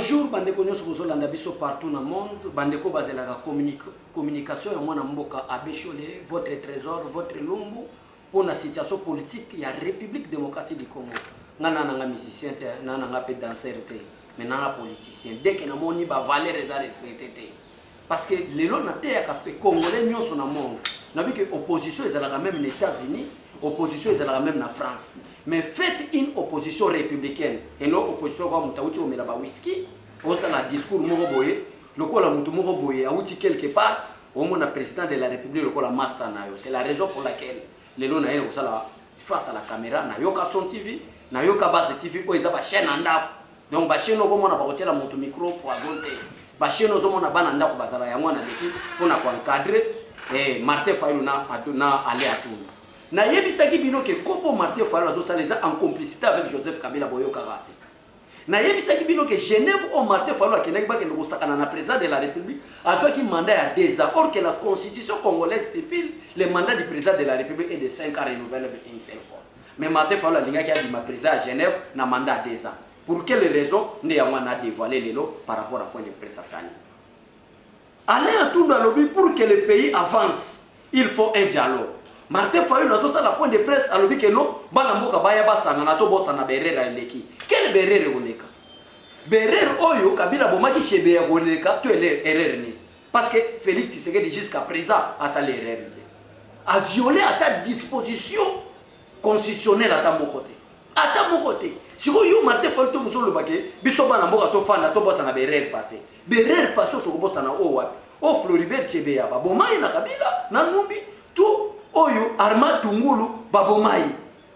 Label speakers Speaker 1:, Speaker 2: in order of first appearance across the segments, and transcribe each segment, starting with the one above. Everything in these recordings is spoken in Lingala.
Speaker 1: Bonjour, bandeko nyonso bozolanda biso partout dans le monde. Bandeko bazela la communication ya mwana mboka Abeshole, votre trésor, votre lumbu pour la situation politique ya République démocratique du Congo. Nana nanga musicien, nana nanga pe danseur te, mais nanga politicien. Dès que na moni ba valeur za respecté te. Parce que les lois na te ya kapé congolais nyonso na monde. Na bi que opposition ezalaka même les États-Unis, opposition ezalaka même na France. Mais faites une opposition républicaine et non opposition comme Moutaouti ou Melaba Whisky, on a un discours Moroboye, le quoi la Moutou Moroboye, Aouti quelque part, au moins le président de la République, le quoi la Master Nayo. C'est la raison pour laquelle les lois naïs face à la caméra, Nayoka son TV, Nayoka base TV, où ils ont une chaîne en dab. Donc, la chaîne, on a pas la moto micro pour agonter. La chaîne, on a pas en bazara, ya mwana deki, pour encadrer, et Martin Fayou na aller à tout. Na yebisaki bino ke kopo Martin Fayulu azosaleza en complicité avec Joseph Kabila boyoka rate. Na yebisaki bino ke Genève au Martin Fayulu akenaki bakende kosakana na président de la République azwaki mandat ya 2 ans or que la constitution congolaise stipule le mandat du président de la République est de 5 ans renouvelable une seule fois. Mais Martin Fayulu alingaki abima président à Genève na mandat à 2 ans. Pour quelle raison ne yango na dévoilé lelo par rapport à point de presse Sani. Aller en tout dans le but pour que le pays avance, il faut un dialogue. Martin Fayulu a la point de presse à l'objet que non, Banamboka Bayaba Sanganato Bosana Berera Leki. Quel Berere Oleka? Berere Oyo, Kabila Bomaki Chebe Oleka, tu es l'erreur. Parce que Félix Tshisekedi jusqu'à présent a sa l'erreur. A violé à ta disposition constitutionnelle à ta mon côté. À ta mon côté. Si vous avez Martin Fayulu, vous avez le baquet, Bisso Banamboka Tofana, Tobosana Berere passé. Berere passé au Bosana Owa. O Floribert Chebe Yaba. Bomai na Kabila, Nanubi, tout. Oyo Armand Tungulu Babomai.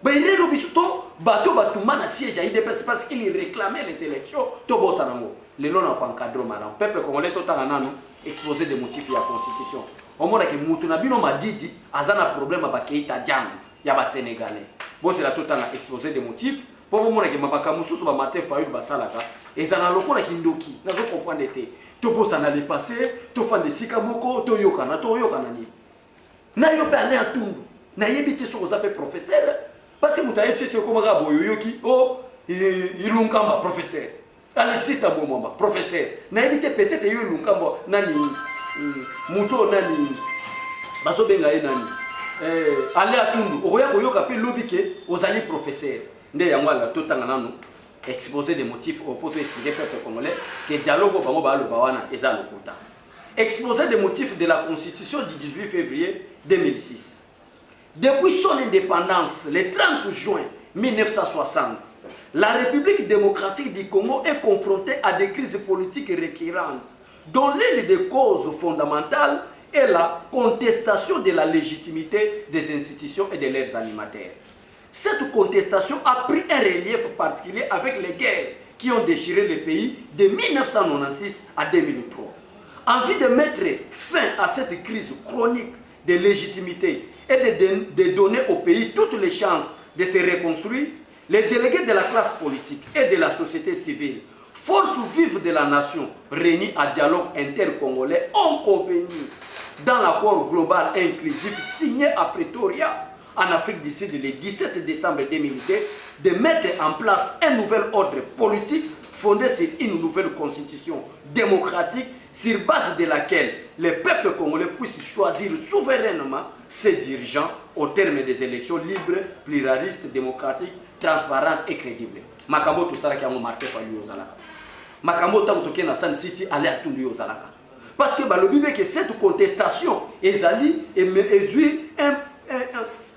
Speaker 1: Benero Bisuto Bato Batumana siège à IDPS parce qu'il réclamait les élections. Tobo Sanango. Les lois n'ont pas encadré maintenant. Peuple congolais tout en exposé des motifs de la constitution. Au moment que Moutounabino m'a dit Azana problème avec Keita Djang. Yaba Sénégalais. Bon c'est la tout en exposé des motifs. Pour le moment que Mabaka Moussou sur Martin Fayulu Basalaka. Et ça n'a pas Kindoki. N'a pas compris d'été. Tobo Sana les passé. Tofan de Sikamoko. Toyokana. Toyokanani. Na yo aller en tout na yebite so ozape professeur parce que mutaye c'est comme ga boyoyoki oh ilunkamba professeur Alexis Tambomamba professeur na yebite peut-être yo ilunkamba nani muto nani baso benga ye nani aller à tout oya koyoka pe lobike ozali professeur nde yango la totanga nanu exposer des motifs au poto expliquer peuple congolais que dialogue bango ba loba wana eza lokuta. Exposé des motifs de la Constitution du 18 février 2006. Depuis son indépendance, le 30 juin 1960, la République démocratique du Congo est confrontée à des crises politiques récurrentes, dont l'une des causes fondamentales est la contestation de la légitimité des institutions et de leurs animateurs. Cette contestation a pris un relief particulier avec les guerres qui ont déchiré le pays de 1996 à 2003. Envie de mettre fin à cette crise chronique de légitimité et de donner au pays toutes les chances de se reconstruire, les délégués de la classe politique et de la société civile, force vive de la nation, réunis à dialogue intercongolais, ont convenu dans l'accord global inclusif signé à Pretoria, en Afrique du Sud, le 17 décembre 2002, de mettre en place un nouvel ordre politique fondé sur une nouvelle constitution démocratique sur base de laquelle les peuples congolais puissent choisir souverainement ses dirigeants au terme des élections libres, pluralistes, démocratiques, transparentes et crédibles. Makambo tout ça qui a marqué par Yozalaka. Makambo Tamotoké na San City allait à tout Yozalaka. Parce que le but est que cette contestation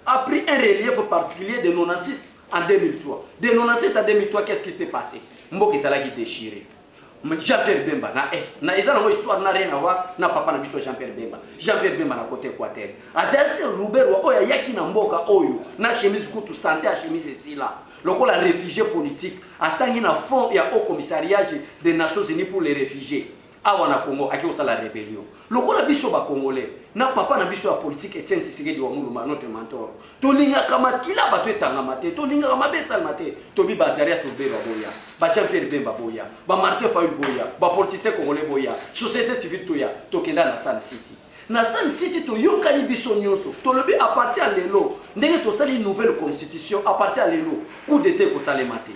Speaker 1: a pris un relief particulier de 96 en 2003. De 96 à 2003, qu'est-ce qui s'est passé? Mboki Zalaki déchiré. Jean-Pierre Bemba na est na eza na histoire na rien à voir na papa na biso Jean-Pierre Bemba. Jean-Pierre Bemba na côté Équateur. Azasi Roberto oya yaki na mboka oyo na chemise kutu santé à chemise ici là. Lokola réfugié politique atangi na fond ya au commissariat des Nations Unies pour les réfugiés. Awa na Congo aki osala rébellion. Lokola biso ba congolais na papa na biso ya politique Etienne Tshisekedi wa Muluma notre mentor. Tolinga kama kila bato etanga mate, tolinga kama besal mate, tobi bazaria sobera boya. Ba Jean-Pierre Bemba boya, ba Martin Fayulu boya, ba politicien congolais boya, société civile toya, tokenda na San City. Na San City to yokani biso nyonso, to lobi à partir lelo, ndenge to sali une nouvelle constitution à partir lelo, coup d'été ko salemate.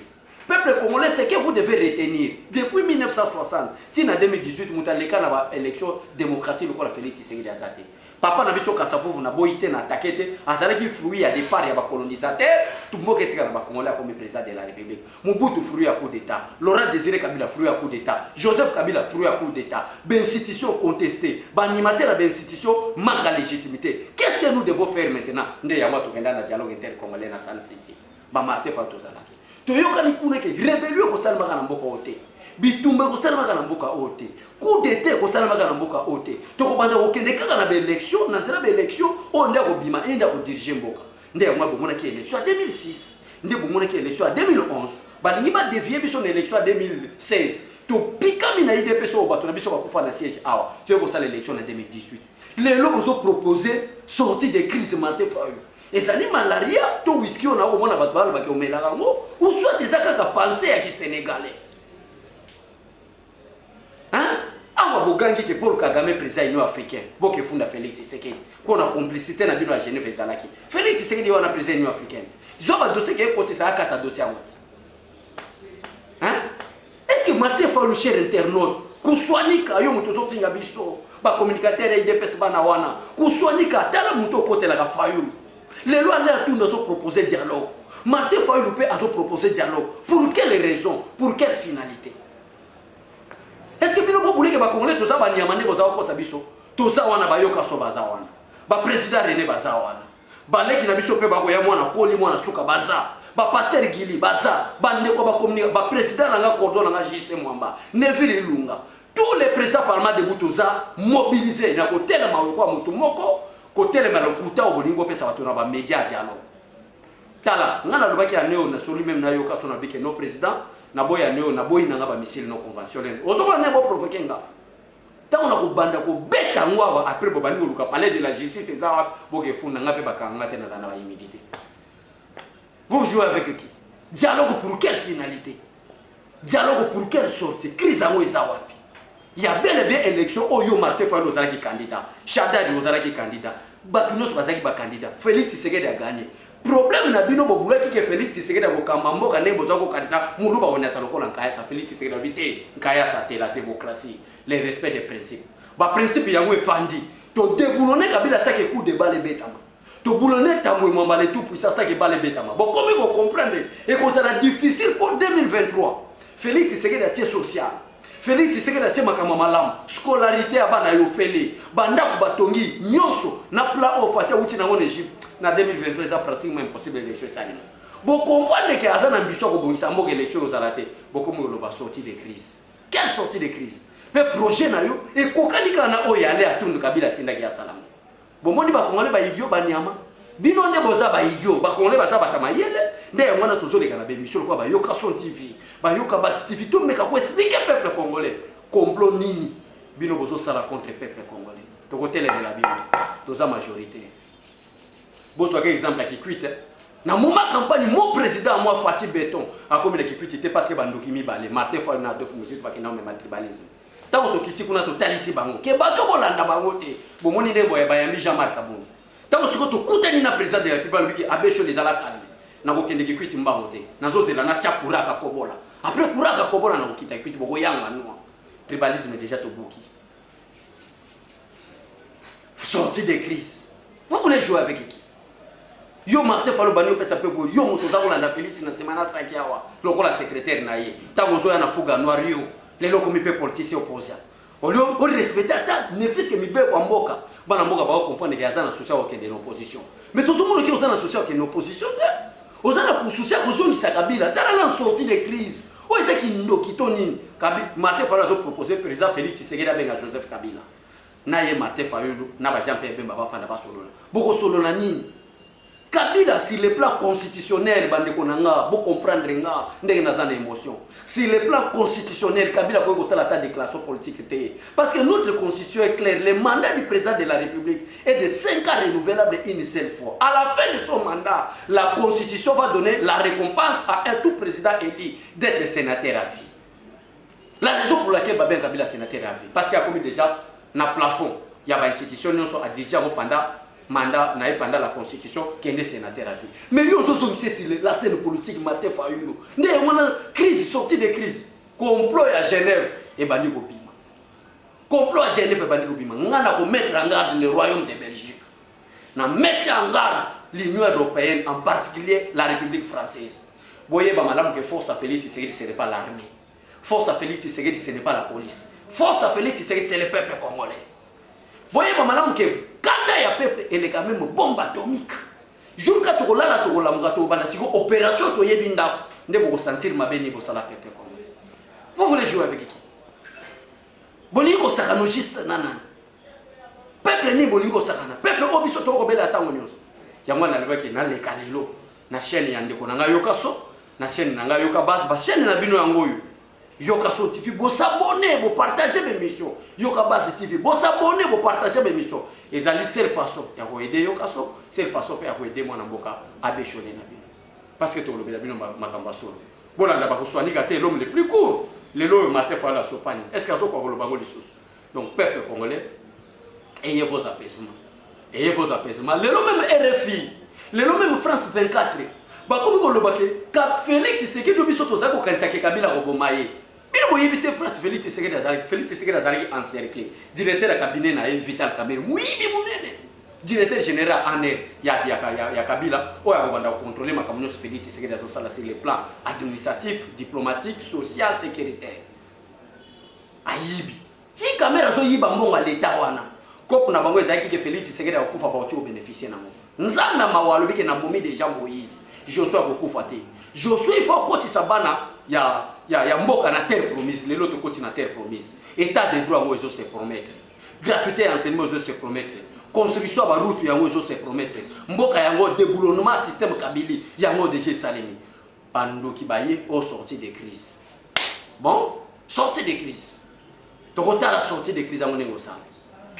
Speaker 1: Peuple congolais, c'est que vous devez retenir. Depuis 1960, si en 2018, vous avez une élection démocratique, vous avez Félix Tshisekedi Azate. Papa n'a pas dit que vous avez été attaqué, vous avez été fruit à départ des colonisateurs, tout le monde est Congolais comme président de la République. Mobutu fruit à coup d'État, Laurent Désiré Kabila fruit à coup d'État, Joseph Kabila fruit à coup d'État, institution contestée, animateur à institution manque la légitimité. Qu'est-ce que nous devons faire maintenant? Nous devons faire un dialogue intercongolais dans San City. Martin Fatozalaki. Toyokani kuna ke rébellion ko salma kana mboka ote bitumba ko salma kana mboka ote coup d'état ko salma kana mboka ote to ko banda ko kende kaka na be élection na zela be élection on nda ko bima enda ko diriger mboka nde ngwa bomona ki élection en 2006 nde bomona ki élection en 2011 balingi ba dévier biso na élection en 2016 to pikami na IDP so bato na biso ba kufa na siège awa to ko sala élection en 2018 les locaux ont proposé sortie de crise Martin Fayulu. Et ça dit malaria, tout whisky on a au moins la balle qui au mélange ou soit des actes à penser à qui sénégalais. Hein? Awa bogangi que Paul Kagame président africain, bon que fonda Félix Tshisekedi, qu'on a complicité na bino à Genève ezalaki. Félix Tshisekedi on a président africain. Ils ont dossier qui est côté ça a 4 dossiers à hein? Est-ce que Martin Fayulu cher internaute, kuswanika yo mutoto finga biso, ba communicateur IDPS bana wana, kuswanika tala muto côté la Fayulu. Les lois ont proposé dialogue. Martin Fayulu a proposé dialogue. Pour quelle raison? Pour quelle finalité? Est-ce que vous voulez que les Congolais, tout ça, va niamane, vous avez quoi, Sabiso? Tout ça, on a bayoka so bazawana. Ba président René Bazawana. Ba leki na biso pe ba koya mwana koli mwana suka baza. Ba pasteur Gili baza. Ba ndeko ba communique ba président nga cordon nga JC Mwamba. Neville Lunga. Tous les présidents parlementaires de Boutoza mobilisés na ko telema kwa mutu moko. Côté le malokuta au bolingo pesa watu na ba média dialogue. Tala, ngana lobaki ya neo na soli même na yoka sona bike no président na boya neo na boyi na ba missile no conventionnel. Ozoma na bo provoquer nga. Ta on a ko banda ko beta ngwa après bo bani luka palais de la justice ezara bo ke funda nga pe bakanga te na ba humidité. Vous jouez avec qui? Dialogue pour quelle finalité? Dialogue pour quelle sortie? Crise à wapi? Il y a bel et bien élection où yo Martin Fayulu ozalaki candidat, Chadad ozalaki candidat, Bakinos bazaki ba candidat, Félix Tshisekedi a gagné. Problème na bino bobulaki que Félix Tshisekedi a kokamba mboka ne bozako kanisa mulu ba onata lokola nkaya sa Félix Tshisekedi a bité nkaya sa te la démocratie, le respect des principes. Ba principe yango efandi, to déboulonner Kabila ça que coup de balle betama. To boulonner tamwe mwamba le tout puissant ça que balle betama. Bon comment vous comprenez et que ça sera difficile pour 2023. Félix Tshisekedi a tié social. Félix Tshisekedi a tema kama malamu scolarité abana yo fele banda ko batongi nyonso na pla o fatia uti na ngone Egypte na 2023 ça pratiquement impossible élection ça ni bon comprendre que azana ambition ko bongisa mboka élection aux alaté beaucoup mo ba sortie de crise quelle sortie de crise mais projet na yo e kokani kana o yale atundu Kabila tinda ya salamu bon moni ba kongole ba idiot ba nyama bino nde boza ba idiot ba kongole ba za batama yele nde mwana tozoleka na bémission kwa ba yoka son TV ba yoka ba TV to meka ko expliquer peuple congolais complot nini bino bozo sala contre peuple congolais to côté de la Bible toza majorité bozo ka exemple qui quitte na moment campagne mon président moi Fatih Béton a comme qui quitte était parce que bandoki mi balé Martin Fayulu na deux musique ba kina même tribalisme tant to kiti kuna to talisi bango ke ba to bolanda bango te bo moni ne boye ba yambi Jean-Marc Kabund tant que to kutani na président de la République abesho les alaka na ko kende ki quitte mbango te na zo zela na chakura ka kobola après kuraka kobola na kokita quitte boko yanga noa tribalisme est déjà tobuki sortie de crise vous voulez jouer avec qui yo Martin Fayulu bani opesa pe ko yo moto za kolanda Félix na semana saki awa lokola secrétaire na ye tango zo na fuga noir yo les loko mi pe politicien opposant au lieu de respecter ta ne fils que mi be kwa mboka bana mboka ba comprendre que azana social au de l'opposition mais tout le monde qui osana social qui est l'opposition osana pour social kozongisa Kabila tala na sortie de crise o ezaki ndokito nini Kabila Martin Fayulu a proposé président Félix Tshisekedi abenga Joseph Kabila na ye Martin Fayulu na ba Jean-Pierre Bemba ba fanda ba solola boko solola nini Kabila sur le plan constitutionnel bande konanga bo comprendre nga ndenge nazana émotion sur le plan constitutionnel Kabila ko ko sala ta déclaration politique té parce que notre constitution est claire le mandat du président de la République est de 5 ans renouvelable une seule fois à la fin de son mandat la constitution va donner la récompense à un tout président élu d'être sénateur à vie la raison pour laquelle Babin Kabila sénateur à vie parce qu'il a commis déjà na plafond il y a une institution non so a déjà pendant mandat pendant la constitution qu'un sénateur a vu. Mais nous sommes sur la scène politique Martin Fayulu. Nous avons une crise, sortie de crise. Complot à Genève et Bani Gobima. Complot à Genève et Bani Gobima. Nous avons mettre en garde le royaume de Belgique. Nous avons mettre en garde l'Union européenne, en particulier la République française. Vous voyez, madame, que Force à Félix Tshisekedi, ce n'est pas l'armée. Force à Félix Tshisekedi, ce n'est pas la police. Force à Félix Tshisekedi, c'est le peuple congolais. Vous voyez, madame, que quand il y a un peuple, il est quand même une bombe atomique. Jour quand tu as opération, tu vas sentir ma béni pour la peuple congolais. Vous voulez jouer avec qui? Bolingo sakanogiste nana. Peuple ni bolingo sakana. Peuple obiso to kobela tango nyos. Yango na lebaki na le kalelo. Na chaîne ya ndeko nanga yokaso, na chaîne nanga yokabas, ba chaîne na bino yango yo. Yokaso TV, bo s'abonner, bo partager mes missions. Yokabas TV, bo s'abonner, bo partager mes missions. Ezali seule façon ya ko aider Yokaso, seule façon ya ko aider mwana mboka abeshone na bino. Parce que to lobela bino makamba solo. Bolanda ba ko soigner gâté l'homme le plus court. Le lot matin fa la sopani. Est-ce que ça ko lobango lisous? Donc peuple congolais, ayez vos apaisements. Ayez vos apaisements. Le lot même RFI, le lot même France 24. Ba ko ko lobake ka Félix Tshisekedi biso to zako kanisa ke Kabila ko bomaye. Il faut éviter place Félix Tshisekedi Azali, Félix Tshisekedi Azali encerclé. Directeur de cabinet na Vital Kamerhe. Oui, munene. Directeur général en ya Kabila, o ya banda contrôler makamyo Félix Tshisekedi Azosala sur les plans administratif, diplomatique, social, sécuritaire. Ayibi. Si Kamerhe zo yiba mbonga l'état wana. Kopo na bango ezaki ke Félix Tshisekedi akufa ba otu bénéficier nango. Nzamba mawalo bike na bomi déjà Moïse. Joshua akufa te. Joshua il faut koti sabana ya mboka na terre promise, les autres koti na terre promise. État de droit ozo se promettre. Gratuité enseignement ozo se promettre. Construction ba route yango ozo se promettre. Mboka yango déboulonnement système Kabili yango déjà salemi. Bandoki baye au sortie de crise. Bon, sortie de crise. Tokota la sortie de crise à mon ça.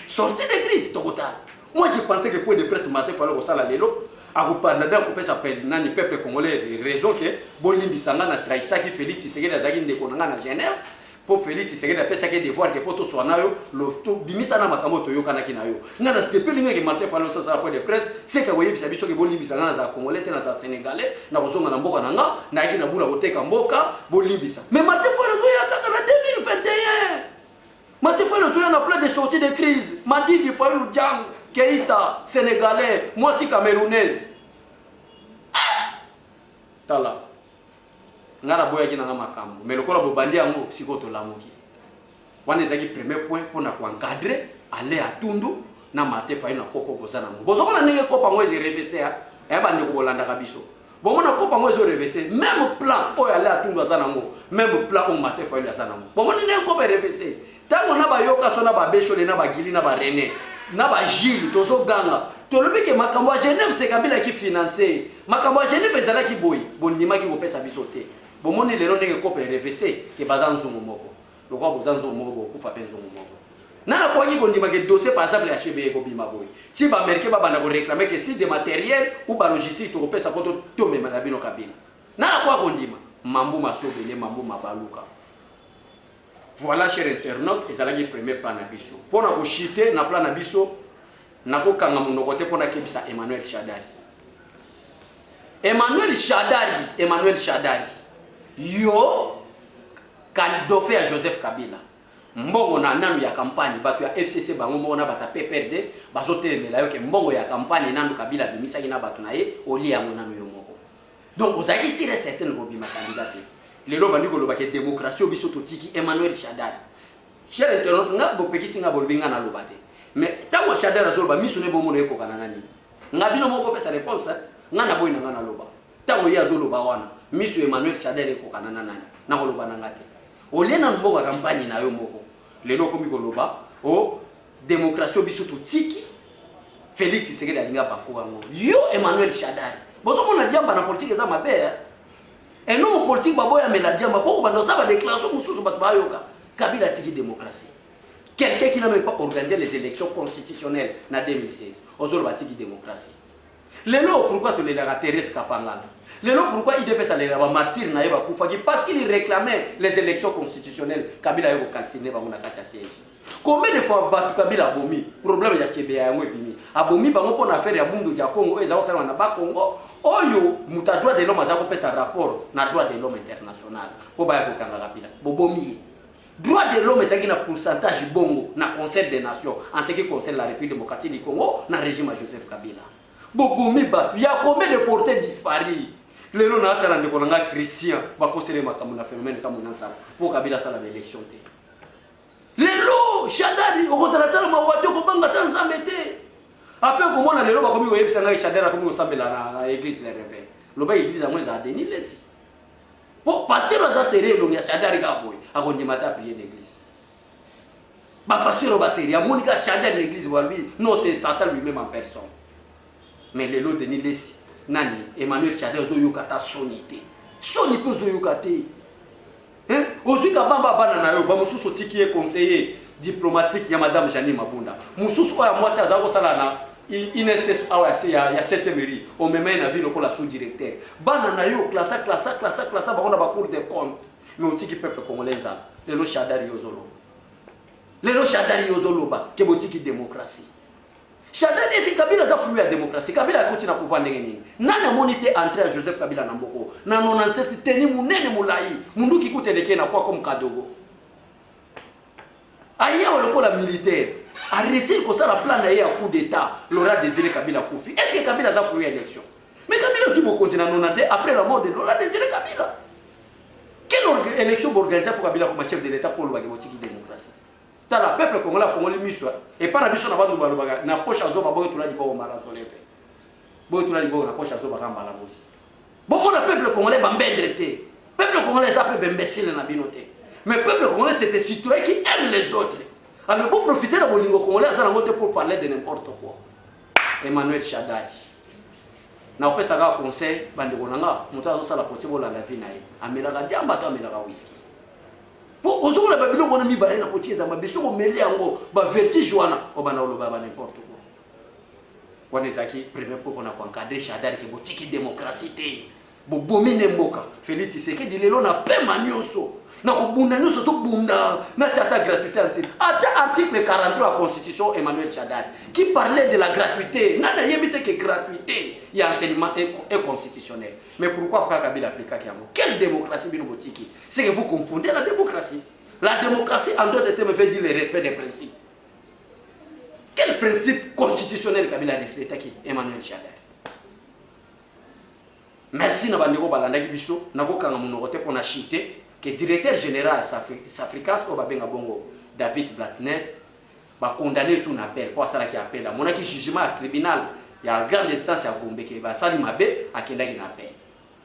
Speaker 1: Sortie de crise Tokota. Moi je pensais que pour de presse matin fallait que ça la lelo. Akupanda ko pesa pe nani peuple congolais raison que bolimbi sanga na traisa ki Félix Tshisekedi azaki ndeko nanga na Genève pour Félix Tshisekedi pesa ke devoir que poto so nayo loto bimisa na makambo to yoka na kinayo ngana sepeli ngeke matin falo ça ça point de presse c'est que voyez biso ke bolimbi sanga na za congolais te na za sénégalais na kozonga na mboka nanga na yaki na bula koteka mboka bolimbi sa mais matin falo zo ya kaka na 2021 matin falo zo ya na plan de sortie de crise Madidi Fayulu Django Keïta, Sénégalais, moi aussi Camerounaise. Tala. Ngara boya kina na makambo. Mais le kola bobandi yango siko to lamuki. Wana ezaki premier point pour na encadrer aller à Tundu na mate fa ina kopo bozana mo. Bozoko na ndenge kopa ngo ezi reverser ya. Eba ndeko bolanda kabiso. Bon na kopa ngo ezi reverser même plan o aller à Tundu azana ngo. Même plan o mate fa ina azana ngo. Bon na ndenge kopa reverser. Tango na ba yoka so na ba beshole na ba gili na ba René. Na ba Gilles tozo ganga tolobi ke makambo ya Genève c'est Kabila qui financer makambo ya Genève ezala ki boy bondima ki kopesa biso te bomoni lelo ndenge kope RVC ke bazanzo moko lokwa bozanzo moko kufa penzo moko na kwa ki kondima ke dossier par exemple ya chebe ko bima boy si ba américain ba bana ko réclamer que si des matériels ou ba logistique to kopesa poto to mema na bino Kabila na kwa kondima mambu masobele mambu mabaluka. Voilà, chers internautes, ils allaient premier plan Nabiso. Pour nous chiter, na plan Nabiso, na ko kanga mon côté pour na kebisa Emmanuel Shadari. Emmanuel Shadari. Yo, candidat à Joseph Kabila. Mbongo na nanu ya campagne, batu ya FCC bango mbongo na bata PPRD, bazote mela yo ke mbongo ya campagne nanu Kabila bimisa kina batu na ye, oli ya nanu yo moko. Donc, vous avez ici les certaines bobima candidates. Les lois bandiko loba ke démocratie obiso totiki Emmanuel Shadari. Cher internaute nga bopeki singa bolbinga na lobate. Mais tango Shadari azoloba miso ne bomo eko kana nani. Nga bino moko pesa réponse nga na boy na loba. Tango ya azoloba wana miso Emmanuel Shadari eko kana nani. Na koloba na ngate. Olena mbongo campagne na yo moko. Lelo komi koloba o démocratie obiso totiki Félix Tshisekedi alinga bafuwa ngo. Yo Emmanuel Shadari. Bozo mona diamba na politique za mabe. Et non, politique, baboya mais la diamba, pourquoi nous avons déclaration mususu batbayoka Kabila tiki démocratie. Quelqu'un qui n'a même pas organisé les élections constitutionnelles en 2016, aux autres batiki démocratie. Les lois pourquoi tu les la Thérèse Kapangala. Pourquoi IDPS allait là-bas, martyr naïba Koufaki, parce qu'il réclamait les élections constitutionnelles. Kabila a calciné, va mon siège. Combien de fois Kabila a bomi, problème il y a Tchébéa, a bomi, par mon affaire, il y a Bundu, il y a Congo, et ça va faire Congo. Oyo, muta droit de l'homme, ça va faire rapport, na droit de l'homme international. Pour pas que Kabila, bomi. Droit de l'homme, c'est un pourcentage bongo, na Conseil des Nations, en ce qui concerne la République démocratique du Congo, na régime Joseph Kabila. Bobomi ba, il y a combien de porteurs disparus? Les gens qui ont été chrétiens, ils considèrent comme un phénomène comme ça. Pour Kabila, ça l'élection. Les gens, Chadari, on a dit ma voiture, on a dit ça mettait. Après, comment on a dit que comme il y a Chadari, comme il y a l'église les réveils. Le bas l'église a moins à déni laisser. Pour passer dans sa série, il y a Chadari qui a boy, à on y matin prier l'église. Bah passer au bassin, il y a Monica Chadari l'église, non c'est Satan lui-même en personne. Mais les lots de Nilesi. Nani Emmanuel Chadé Zoyokata sonité. Sonité Zoyokate. Hein? Aujourd'hui, Kabamba Banana, Bamusu qui est conseiller diplomatique, il y a Madame Jani Mabunda. Moussous, moi, c'est Azaro Salana. Il y a 7 mairies. On me met dans la ville pour la sous-directeur. Banana, classa, on a cours de compte. Mais on dit que le peuple congolais, c'est le Chadari Yozolo. Le Chadari Yozolo, qui est démocratie. Chadari est Kabila a fui la démocratie. Kabila continue à pouvoir néger. Nana monité entré à Joseph Kabila Namboko. Nana on a tenu munene moulaï. Mundu qui coûte les na quoi comme Kadogo. Aïe on le col militaire. A réussi comme ça la plan d'ailleurs à coup d'état. L'aura désiré Kabila Koufi. Est-ce que Kabila a fui l'élection? Mais Kabila qui vous continue à nous après la mort de l'aura désiré Kabila. Quelle élection organisée pour Kabila comme chef de l'État pour le Bagaboti démocratie? Dans le peuple congolais a formé l'histoire. Et par la mission de Balubaga, na poche à Zoba, Boy Toula di Bo Marathon. Boy Toula di Bo, na poche à Zoba Ramba la Bosi. Bon, le peuple congolais va m'bendrete. Le peuple congolais s'appelle imbécile dans la binoté. Mais le peuple congolais, c'est des citoyens qui aiment les autres. Alors, pour profiter de la lingo congolais, ça a pour parler de n'importe quoi. Emmanuel Chadai. Na opesa ka conseil, bande konanga, mutu azosala poti bolanda vie na ye. Amelaka diamba to amelaka whisky. Aujourd'hui, la Babylone, on a mis la potier dans ma biso, on met les vertige, on a n'importe quoi. On est aquí, premier point qu'on a encadré Chadari, qui est boutique démocratie. Bobomi Nemboka, Félix Tshisekedi, on a paix manioso. Na kubunda nous surtout bunda na chata gratuité article 43 de la constitution Emmanuel Chadari qui parlait de la gratuité n'a yébité que gratuité il y a enseignement inconstitutionnel mais pourquoi pas Kabila appliquer Kiambo quelle démocratie binobotiki c'est que vous confondez la démocratie en d'autres termes veut dire le respect des principes quel principe constitutionnel Kabila a respecté qui Emmanuel Chadari merci na bandeko balanda ki biso nako kanga munokote pour na chité que directeur général Safricas au Babenga Bongo David Blattner va condamner son appel pour ça qui appelle mon qui jugement à tribunal il y a grande instance à Gombe qui va sali mabe à kenda qui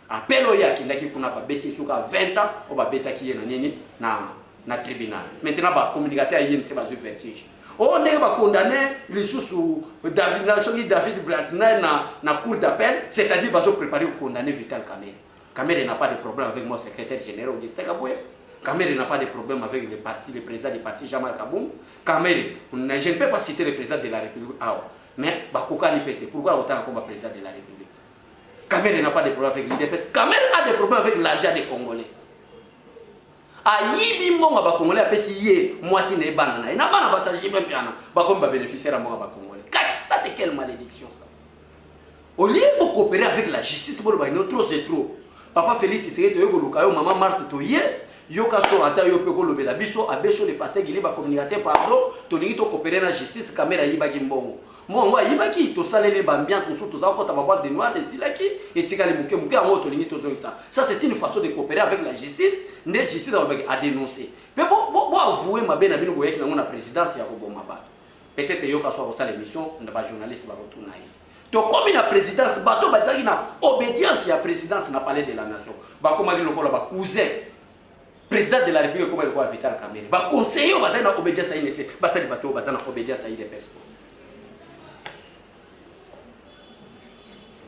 Speaker 1: appel au ya kenda qui kuna ba beti suka 20 ans au ba beta qui na nini na tribunal maintenant ba communicateur yé c'est ba vertige on est va condamner les sous David Blattner na cour d'appel c'est-à-dire va se préparer pour condamner Vital Kamerhe. Kamerhe n'a pas de problème avec mon secrétaire général du Stekaboué. Kamerhe n'a pas de problème avec le président du parti Jamal Kaboum. Kamerhe, je ne peux pas citer le président de la République. Mais Bakoka n'y pété. Pourquoi autant comme le président de la République? Kamerhe n'a pas de problème avec l'IDPS. Kamerhe a des problèmes avec l'argent des Congolais. Ayibi monga ba Congolais apesi yé moi si ne banana. Na bana bataji même piana. Ba comme ba bénéficiaire à monga ba Congolais. Ça c'est quelle malédiction ça? Au lieu de coopérer avec la justice pour le bain trop c'est trop. Papa Félix Tshisekedi yo koluka yo maman Marthe toye yo kaso ata yo pe kolobela biso abeso le passé gili ba communicateur pardon to ningi to coopérer na justice caméra yibaki mbongo mo yibaki to salele ba ambiance nso to za kota ba boîte de noir de silaki etika le muke ngo to ningi to zonisa ça c'est une façon de coopérer avec la justice ne justice a dénoncer mais bon avouer mabe na bino boyeki na ngona présidence ya koboma ba peut-être yo kaso ko sala émission na ba journaliste ba retourna yi to comme la présidence bato bazaki na obédience ya présidence na palais de la nation ba comme dit lokola ba cousin président de la république comme le Vital Kamerhe ba conseiller bazaki na obédience à INC basali bato bazana obédience à IDPS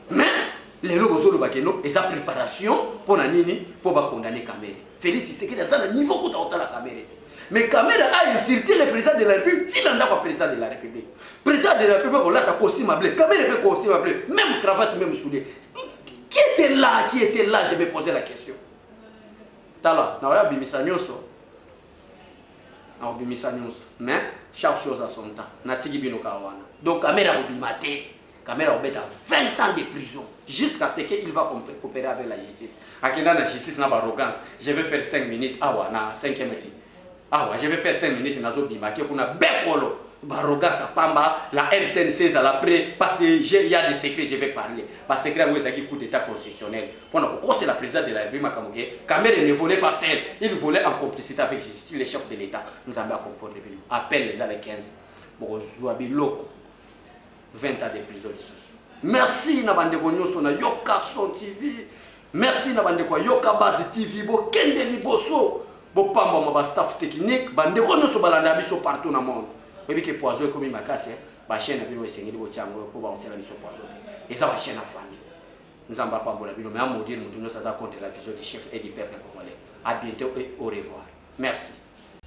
Speaker 1: mais les lobos lo bakeno et sa préparation pour na nini pour ba condamner Kamerhe Félix Tshisekedi à ça niveau ko ta la Kamerhe. Mais Kamerhe a infiltré le président de la République, il en a quoi président de la République. Président de la République, on l'a costume à blé. Kamerhe fait costume à blé, même cravate, même soulier. Qui était là, je me posais la question. Tala, na waya bimisa nyonso. Na bimisa nyonso. Mais chaque chose a son temps. Na tigi bino kawana. Donc caméra obimate. Caméra obeta 20 ans de prison jusqu'à ce qu'il va coopérer avec la justice. Akenda na justice na arrogance. Je vais faire 5 minutes awa na 5e minute. Awa, je vais faire 5 minutes na zo bimake kuna bekolo. Arrogance à Pamba, la RTNC à l'après, parce qu'il y a des secrets, je vais parler. Parce que là où il y a un coup d'état constitutionnel. Pendant que c'est la présidente de la République, Kamere ne volait pas seul, il volait en complicité avec les chefs de l'État. Nous avons confort de vie. Appelle les années 15. Bon, Zouabi Loko, 20 ans de prison. Merci Nabandeko Nyoso na Yoka Son TV. Merci Nabandeko Yoka Base TV. Bo Kende Liboso. Bo Pamba ma staff technique. Bandeko Nyoso balanda biso partout dans le monde. Oui, que poison comme ma casse, ma chaîne a vu le Seigneur de Tiango pour voir la mission poison. Et ça va chaîne à famille. Nous n'avons pas pour la vie, mais à maudire, nous devons contre la vision du chef et du peuple congolais. À bientôt et au revoir. Merci.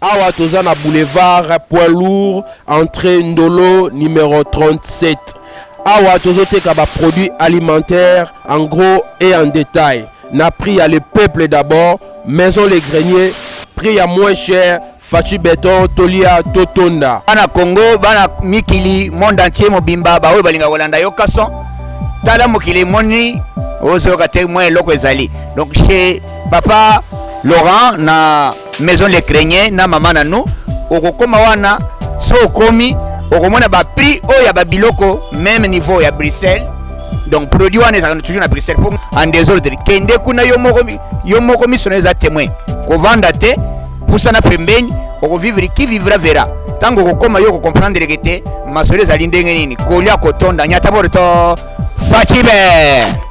Speaker 2: Awa Tozana Boulevard, poids lourd, entrée Ndolo, numéro 37. Awa Tozote Kaba produits alimentaires en gros et en détail. N'a pris à le peuple d'abord, maison les greniers, prix à moins cher. Fachi Beton, Tolia, Totonda.
Speaker 3: Bana Congo, bana Mikili, monde entier mobimba, ba oyo balinga kolanda yo kason. Tala mokili moni, ozo kate moins loko ezali. Donc chez papa Laurent na maison les Créniers na maman na nous, okokoma wana so komi, okomona ba prix oya ba biloko même niveau ya Bruxelles. Donc produit wana ezaka toujours na Bruxelles pour en désordre. Kende kuna yo moko misoneza témoin. Ko vanda te pour ça na pembeni vivre qui vivra verra tango kokoma yo ko comprendre que te masolo ezali ndenge nini kolia kotonda nyata borto fachibe.